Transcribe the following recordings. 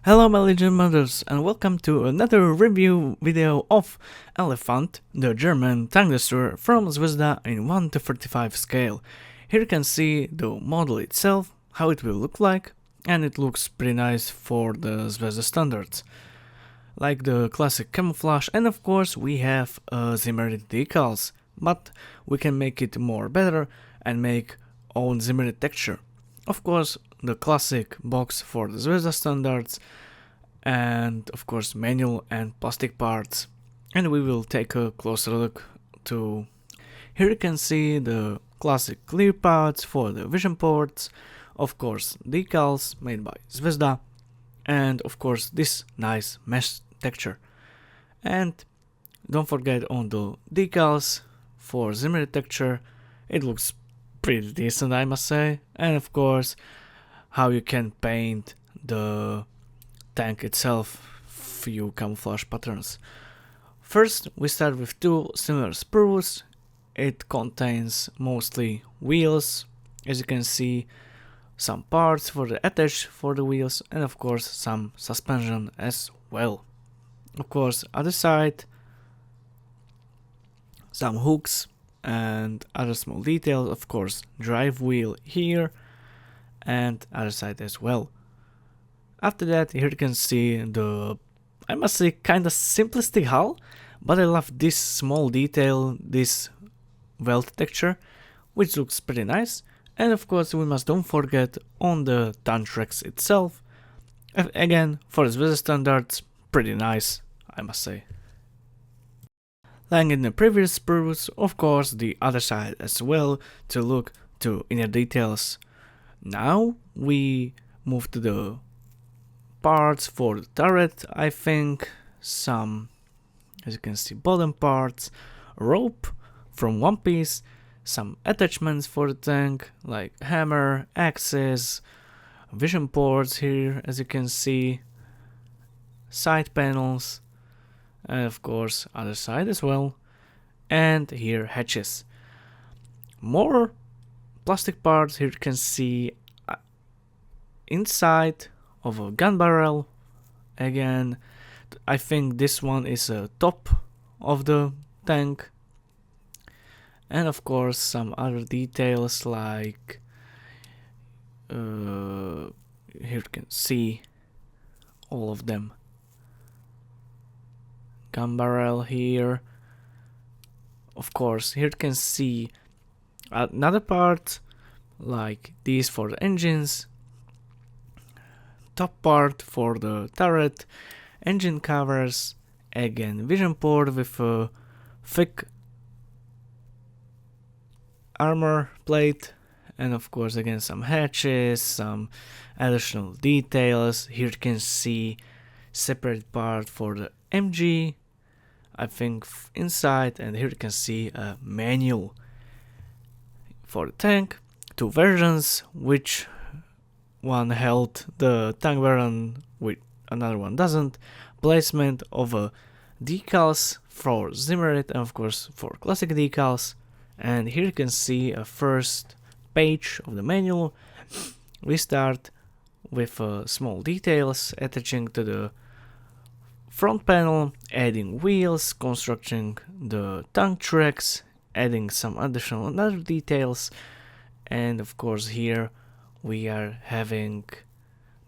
Hello my legend mothers and welcome to another review video of Elefant, the German tank destroyer from Zvezda in 1 to 35 scale. Here you can see the model itself, how it will look like, and it looks pretty nice for the Zvezda standards. Like the classic camouflage, and of course we have Zimmered decals, but we can make it more better and make own Zimmered texture. Of course, the classic box for the Zvezda standards, and of course manual and plastic parts. And we will take a closer look to. Here you can see the classic clear parts for the vision ports, of course decals made by Zvezda, and of course this nice mesh texture. And don't forget on the decals for Zimmer texture, it looks pretty decent I must say, and of course how you can paint the tank itself, few camouflage patterns. First we start with two similar sprues. It contains mostly wheels, as you can see, some parts for the attach for the wheels, and of course some suspension as well. Of course other side, some hooks and other small details, of course drive wheel here and other side as well. After that, here you can see the, I must say, kinda simplistic hull, but I love this small detail, this weld texture, which looks pretty nice. And of course we must don't forget on the tank tracks itself. Again, for Zvezda standards, pretty nice, I must say. Like in the previous sprues, of course the other side as well, to look to inner details. Now we move to the parts for the turret. I think some, as you can see, bottom parts, rope from one piece, some attachments for the tank like hammer, axes, vision ports here, as you can see, side panels, and of course other side as well, and here hatches. More plastic parts. Here you can see inside of a gun barrel. Again, I think this one is a top of the tank, and of course some other details like here you can see all of them. Gun barrel here. Of course here you can see another part like these for the engines, top part for the turret, engine covers, again vision port with a thick armor plate, and of course again some hatches, some additional details. Here you can see separate part for the MG, I think inside, and here you can see a manual for the tank, two versions, which one held the tank version with another one doesn't, placement of decals for Zimmered and of course for classic decals. And here you can see a first page of the manual. We start with small details attaching to the front panel, adding wheels, constructing the tank tracks, adding some additional other details, and of course here we are having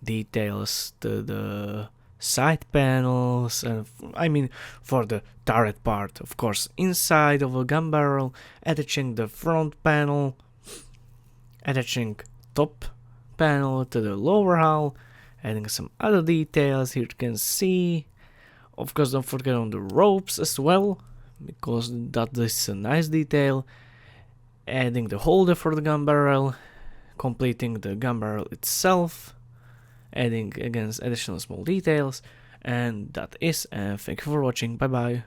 details to the side panels, and I mean for the turret part, of course inside of a gun barrel, attaching the front panel, attaching top panel to the lower hull, adding some other details. Here you can see, of course don't forget on the ropes as well, because that is a nice detail, adding the holder for the gun barrel, completing the gun barrel itself, adding again additional small details, and that is, and thank you for watching, bye bye.